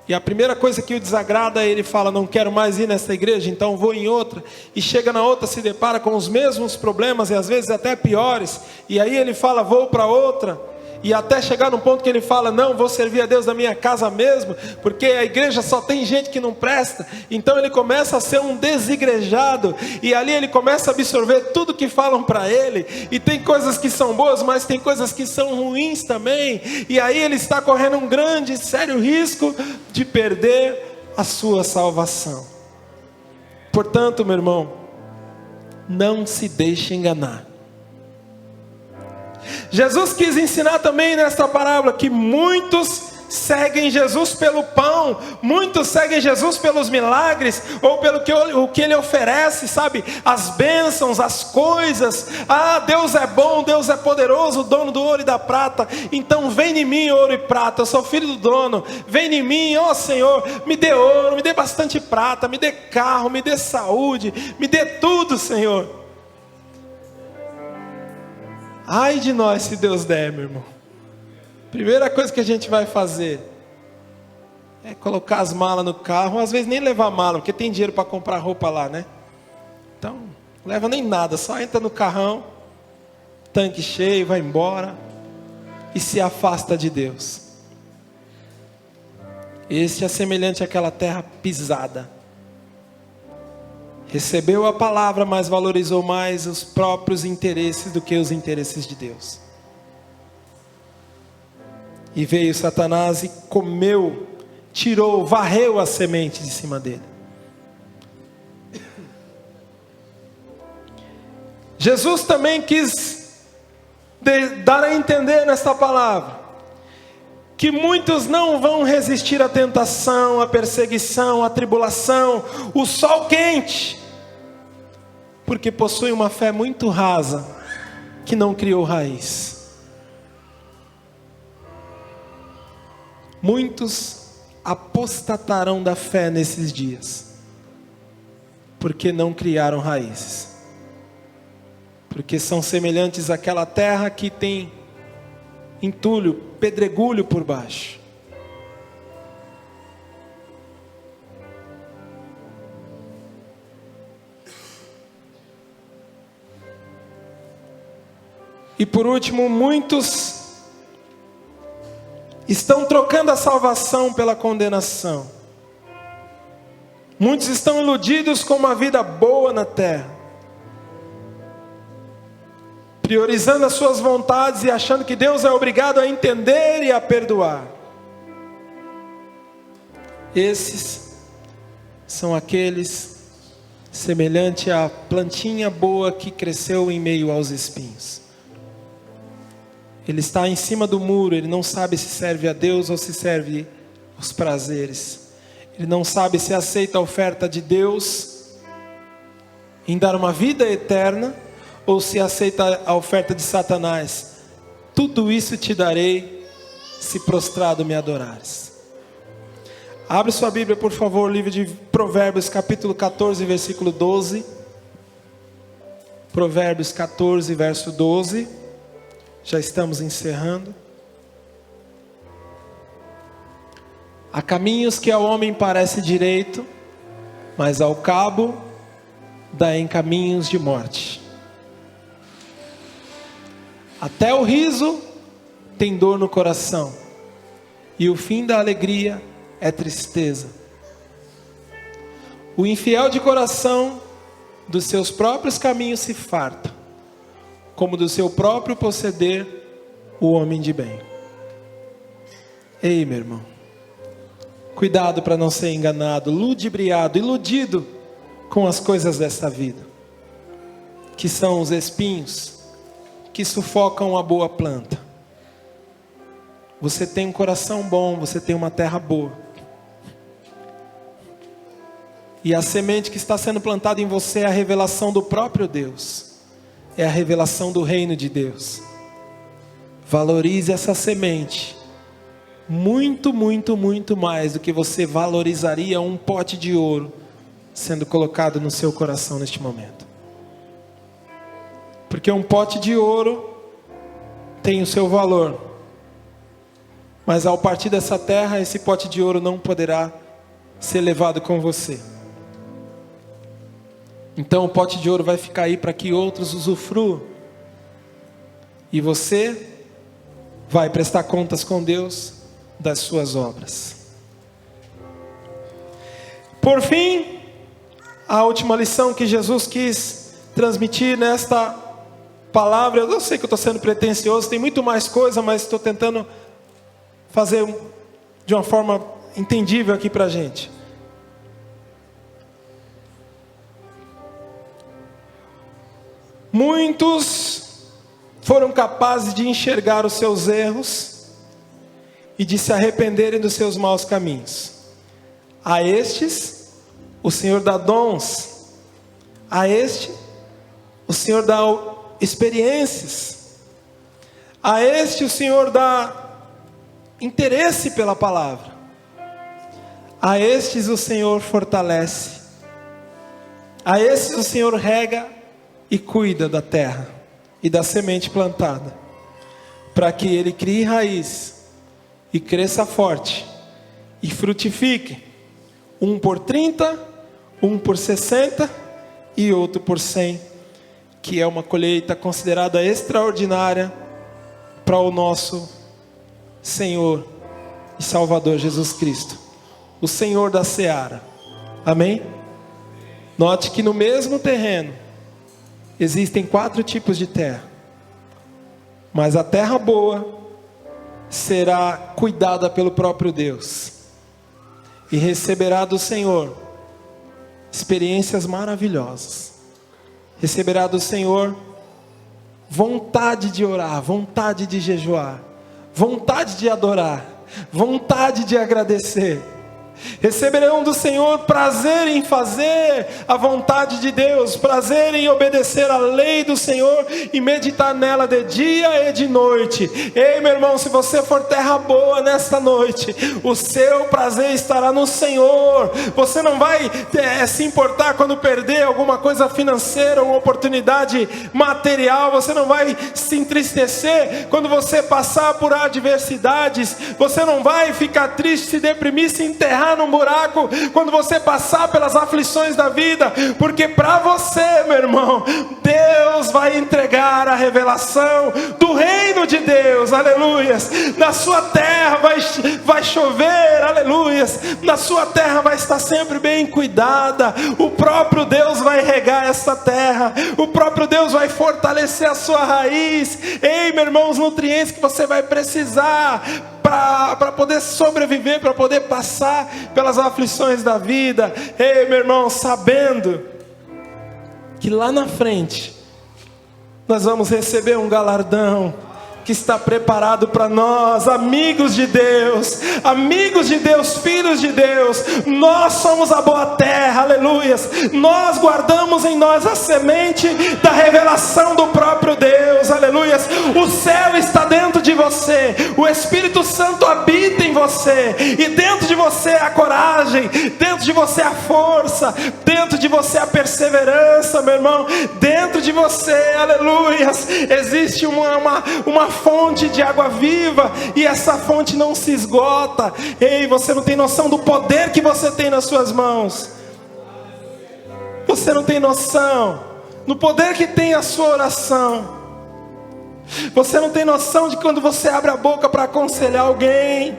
E a primeira coisa que o desagrada, ele fala, não quero mais ir nessa igreja, então vou em outra. E chega na outra, se depara com os mesmos problemas e às vezes até piores. E aí ele fala, vou para outra. E até chegar num ponto que ele fala, não, vou servir a Deus na minha casa mesmo, porque a igreja só tem gente que não presta. Então ele começa a ser um desigrejado, e ali ele começa a absorver tudo que falam para ele, e tem coisas que são boas, mas tem coisas que são ruins também, e aí ele está correndo um grande, sério risco de perder a sua salvação. Portanto, meu irmão, não se deixe enganar. Jesus quis ensinar também nesta parábola que muitos seguem Jesus pelo pão, muitos seguem Jesus pelos milagres, ou pelo o que Ele oferece, sabe? As bênçãos, as coisas. Ah, Deus é bom, Deus é poderoso, dono do ouro e da prata. Então vem em mim ouro e prata, eu sou filho do dono. Vem em mim, ó Senhor, me dê ouro, me dê bastante prata, me dê carro, me dê saúde, me dê tudo, Senhor. Ai de nós se Deus der, meu irmão. Primeira coisa que a gente vai fazer é colocar as malas no carro. Às vezes nem levar mala, porque tem dinheiro para comprar roupa lá, né? Então, não leva nem nada, só entra no carrão, tanque cheio, vai embora e se afasta de Deus. Este é semelhante àquela terra pisada. Recebeu a palavra, mas valorizou mais os próprios interesses do que os interesses de Deus. E veio Satanás e comeu, tirou, varreu a semente de cima dele. Jesus também quis dar a entender nesta palavra que muitos não vão resistir à tentação, à perseguição, à tribulação, o sol quente, porque possui uma fé muito rasa, que não criou raiz. Muitos apostatarão da fé nesses dias, porque não criaram raízes, porque são semelhantes àquela terra que tem entulho, pedregulho por baixo. E por último, muitos estão trocando a salvação pela condenação. Muitos estão iludidos com uma vida boa na terra, priorizando as suas vontades e achando que Deus é obrigado a entender e a perdoar. Esses são aqueles semelhante à plantinha boa que cresceu em meio aos espinhos. Ele está em cima do muro, ele não sabe se serve a Deus ou se serve os prazeres. Ele não sabe se aceita a oferta de Deus em dar uma vida eterna, ou se aceita a oferta de Satanás tudo isso te darei, se prostrado me adorares. Abre sua Bíblia, por favor, livro de Provérbios, capítulo 14, versículo 12. Provérbios 14, verso 12. Já estamos encerrando. Há caminhos que ao homem parece direito, mas ao cabo dá em caminhos de morte. Até o riso tem dor no coração, e o fim da alegria é tristeza. O infiel de coração dos seus próprios caminhos se farta, como do seu próprio proceder o homem de bem. Ei, meu irmão, cuidado para não ser enganado, ludibriado, iludido com as coisas desta vida, que são os espinhos que sufocam a boa planta. Você tem um coração bom, você tem uma terra boa, e a semente que está sendo plantada em você é a revelação do próprio Deus, é a revelação do reino de Deus. Valorize essa semente muito, muito, muito mais do que você valorizaria um pote de ouro sendo colocado no seu coração neste momento. Porque um pote de ouro tem o seu valor, mas ao partir dessa terra, esse pote de ouro não poderá ser levado com você. Então o pote de ouro vai ficar aí para que outros usufruam, e você vai prestar contas com Deus das suas obras. Por fim, a última lição que Jesus quis transmitir nesta palavra, eu sei que eu estou sendo pretensioso, tem muito mais coisa, mas estou tentando fazer de uma forma entendível aqui para a gente. Muitos foram capazes de enxergar os seus erros e de se arrependerem dos seus maus caminhos. A estes, o Senhor dá dons. A este, o Senhor dá experiências. A este, o Senhor dá interesse pela palavra. A estes, o Senhor fortalece. A estes, o Senhor rega e cuida da terra e da semente plantada, para que ele crie raiz e cresça forte e frutifique, um por 30, um por 60 e outro por 100, que é uma colheita considerada extraordinária para o nosso Senhor e Salvador Jesus Cristo, o Senhor da seara. Amém? Note que no mesmo terreno existem 4 tipos de terra, mas a terra boa será cuidada pelo próprio Deus e receberá do Senhor experiências maravilhosas. Receberá do Senhor vontade de orar, vontade de jejuar, vontade de adorar, vontade de agradecer. Receberão do Senhor prazer em fazer a vontade de Deus, prazer em obedecer a lei do Senhor e meditar nela de dia e de noite. Ei, meu irmão, se você for terra boa nesta noite, o seu prazer estará no Senhor. Você não vai se importar quando perder alguma coisa financeira, uma oportunidade material. Você não vai se entristecer quando você passar por adversidades. Você não vai ficar triste, se deprimir, se enterrar num buraco quando você passar pelas aflições da vida, porque para você, meu irmão, Deus vai entregar a revelação do reino de Deus, aleluias. Na sua terra vai chover, aleluias. Na sua terra vai estar sempre bem cuidada. O próprio Deus vai regar essa terra, o próprio Deus vai fortalecer a sua raiz. Ei, meu irmão, os nutrientes que você vai precisar para poder sobreviver, para poder passar pelas aflições da vida. Ei, meu irmão, sabendo que lá na frente nós vamos receber um galardão que está preparado para nós, amigos de Deus, filhos de Deus. Nós somos a boa terra, aleluia. aleluias. Nós guardamos em nós a semente da revelação do próprio Deus, aleluias. O céu está dentro de você, o Espírito Santo habita em você, e dentro de você a coragem, dentro de você a força, dentro de você a perseverança, meu irmão. Dentro de você, aleluias, existe uma fonte de água viva, e essa fonte não se esgota. Ei, você não tem noção do poder que você tem nas suas mãos. Você não tem noção do poder que tem a sua oração. Você não tem noção de quando você abre a boca para aconselhar alguém,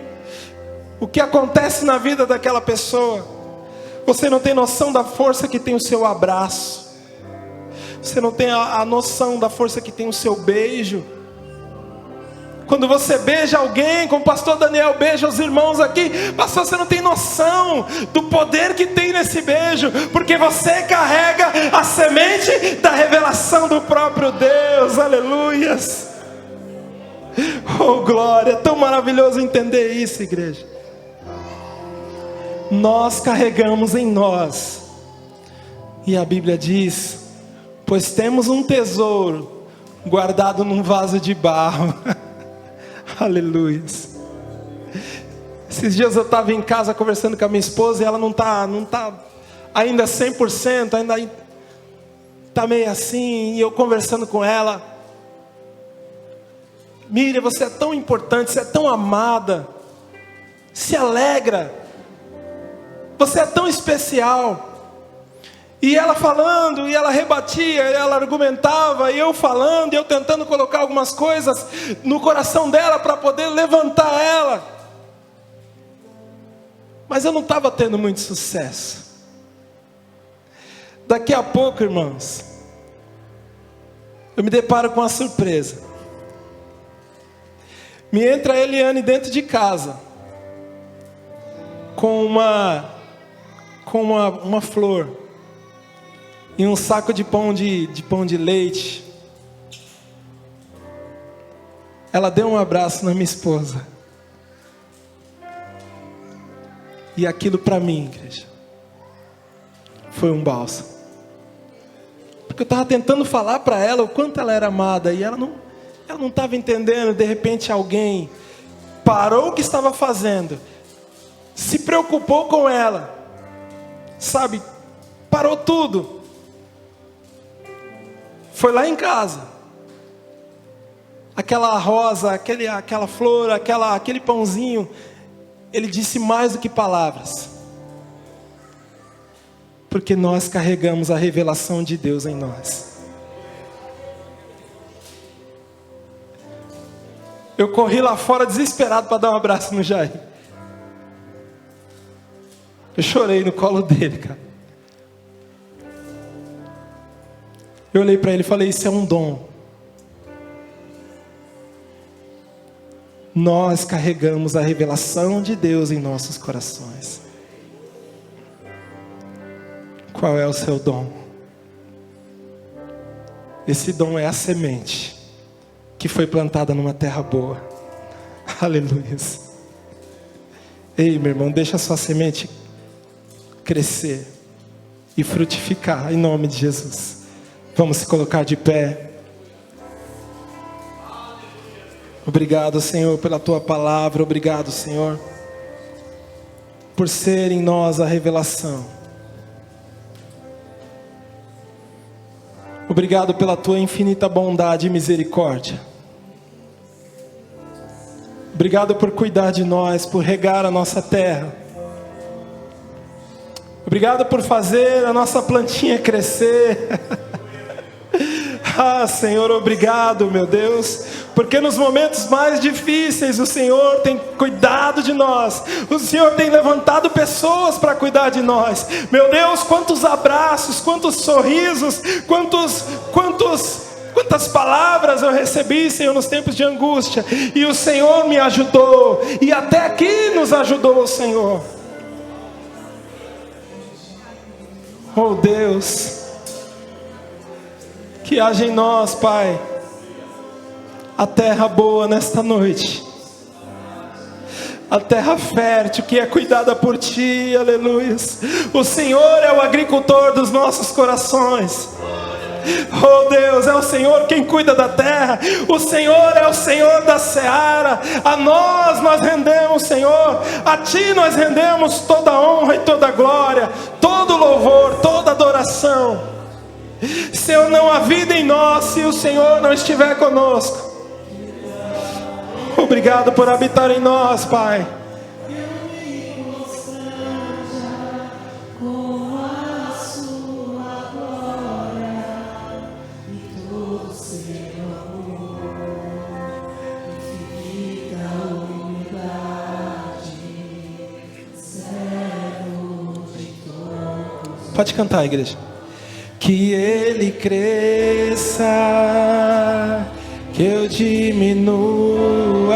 o que acontece na vida daquela pessoa. Você não tem noção da força que tem o seu abraço. Você não tem a noção da força que tem o seu beijo. Quando você beija alguém, como o pastor Daniel beija os irmãos aqui, pastor, você não tem noção do poder que tem nesse beijo, porque você carrega a semente da revelação do próprio Deus, aleluias. Oh glória, é tão maravilhoso entender isso, igreja. Nós carregamos em nós, e a Bíblia diz: pois temos um tesouro guardado num vaso de barro. Aleluias. Esses dias eu estava em casa conversando com a minha esposa, e ela não tá ainda 100%, ainda está meio assim, e eu conversando com ela: Miriam, você é tão importante, você é tão amada, se alegra, você é tão especial. E ela falando, e ela rebatia, ela argumentava, e eu falando, e eu tentando colocar algumas coisas no coração dela para poder levantar ela. Mas eu não estava tendo muito sucesso. Daqui a pouco, irmãos, eu me deparo com uma surpresa. Me entra a Eliane dentro de casa, com uma flor e um saco de pão de leite. Ela deu um abraço na minha esposa. E aquilo para mim, igreja, foi um bálsamo. Porque eu estava tentando falar para ela o quanto ela era amada, e ela não estava entendendo. De repente alguém parou o que estava fazendo, se preocupou com ela, sabe, parou tudo, foi lá em casa. Aquela rosa, aquela flor, aquele pãozinho, ele disse mais do que palavras. Porque nós carregamos a revelação de Deus em nós. Eu corri lá fora desesperado para dar um abraço no Jair. Eu chorei no colo dele, cara. Eu olhei para ele e falei: isso é um dom. Nós carregamos a revelação de Deus em nossos corações. Qual é o seu dom? Esse dom é a semente que foi plantada numa terra boa. Aleluia. Ei, meu irmão, deixa a sua semente crescer e frutificar em nome de Jesus. Vamos se colocar de pé. Obrigado, Senhor, pela tua palavra. Obrigado, Senhor, por ser em nós a revelação. Obrigado pela tua infinita bondade e misericórdia. Obrigado por cuidar de nós, por regar a nossa terra. Obrigado por fazer a nossa plantinha crescer. Ah, Senhor, obrigado, meu Deus, porque nos momentos mais difíceis o Senhor tem cuidado de nós. O Senhor tem levantado pessoas para cuidar de nós. Meu Deus, quantos abraços, quantos sorrisos, quantas palavras eu recebi, Senhor, nos tempos de angústia. E o Senhor me ajudou, e até aqui nos ajudou o Senhor. Oh Deus, que haja em nós, Pai, a terra boa nesta noite. A terra fértil que é cuidada por Ti, aleluia. O Senhor é o agricultor dos nossos corações. Oh Deus, é o Senhor quem cuida da terra. O Senhor é o Senhor da seara. A nós rendemos, Senhor. A Ti nós rendemos toda a honra e toda a glória, todo louvor, toda adoração. Senhor, não há vida em nós se o Senhor não estiver conosco. Obrigado por habitar em nós, Pai. Pode cantar, igreja. Que Ele cresça, que eu diminua,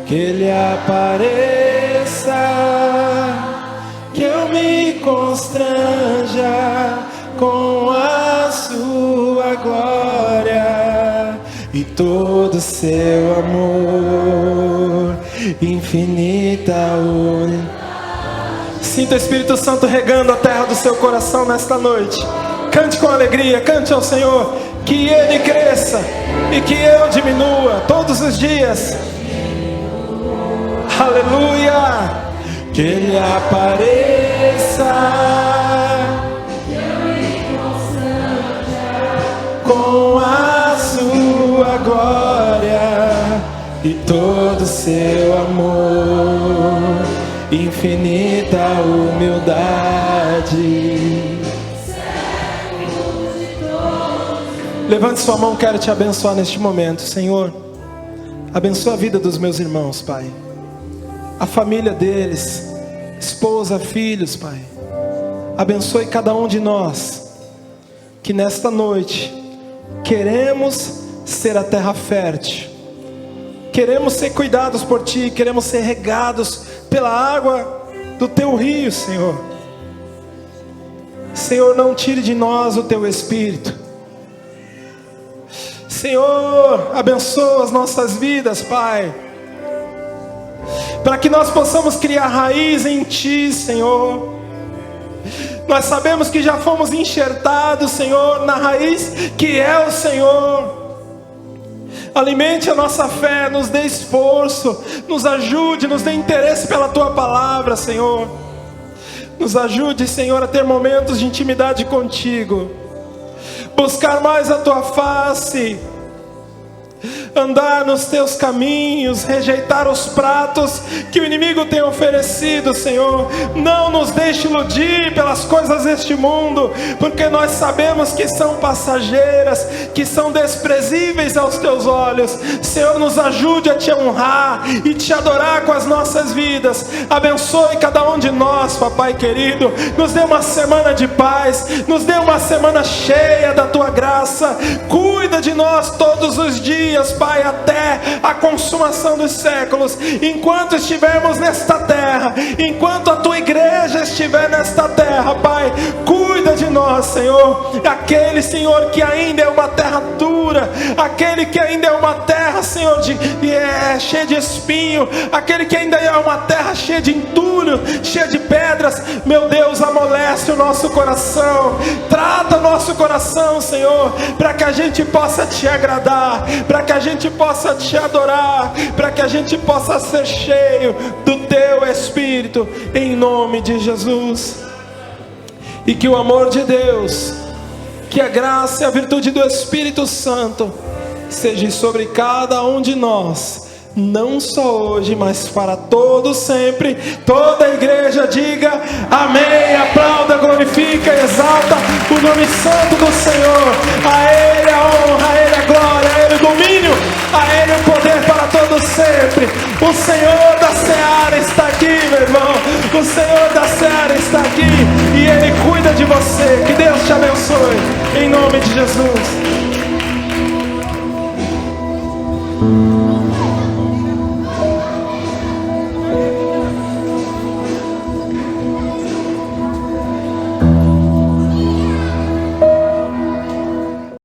que Ele apareça, que eu me constranja com a sua glória e todo seu amor, infinita unidade. Sinta o Espírito Santo regando a terra do seu coração nesta noite. Cante com alegria, cante ao Senhor. Que Ele cresça e que eu diminua todos os dias. Aleluia. Que Ele apareça, com a sua glória e todo seu amor, infinita humildade. Levante sua mão, quero te abençoar neste momento. Senhor, abençoa a vida dos meus irmãos, Pai, a família deles, esposa, filhos, Pai. Abençoe cada um de nós, que nesta noite queremos ser a terra fértil, queremos ser cuidados por Ti, queremos ser regados pela água do Teu rio, Senhor. Senhor, não tire de nós o Teu Espírito. Senhor, abençoa as nossas vidas, Pai, para que nós possamos criar raiz em Ti, Senhor. Nós sabemos que já fomos enxertados, Senhor, na raiz que é o Senhor. Alimente a nossa fé, nos dê esforço, nos ajude, nos dê interesse pela Tua palavra, Senhor. Nos ajude, Senhor, a ter momentos de intimidade contigo, buscar mais a Tua face, andar nos Teus caminhos, rejeitar os pratos que o inimigo tem oferecido, Senhor. Não nos deixe iludir pelas coisas deste mundo, porque nós sabemos que são passageiras, que são desprezíveis aos Teus olhos. Senhor, nos ajude a Te honrar e Te adorar com as nossas vidas. Abençoe cada um de nós, Papai querido. Nos dê uma semana de paz, nos dê uma semana cheia da Tua graça. Cuida de nós todos os dias, Pai, até a consumação dos séculos. Enquanto estivermos nesta terra, enquanto a Tua igreja estiver nesta terra, Pai, cuida de nós, Senhor. Aquele, Senhor, que ainda é uma terra dura, aquele que ainda é uma terra, Senhor, cheia de espinho, aquele que ainda é uma terra cheia de entulho, cheia de pedras, meu Deus, amolece o nosso coração, trata nosso coração, Senhor, para que a gente possa Te agradar, para que a gente possa Te adorar, para que a gente possa ser cheio do Teu Espírito, em nome de Jesus. E que o amor de Deus, que a graça e a virtude do Espírito Santo seja sobre cada um de nós, não só hoje, mas para todos sempre. Toda a igreja diga amém, aplauda, glorifica, exalta o nome santo do Senhor. A Ele a honra, a Ele a glória, a Ele o domínio, a Ele o poder para todos sempre. O Senhor da seara está aqui, meu irmão. O Senhor da seara está aqui e Ele cuida de você. Que Deus te abençoe, em nome de Jesus.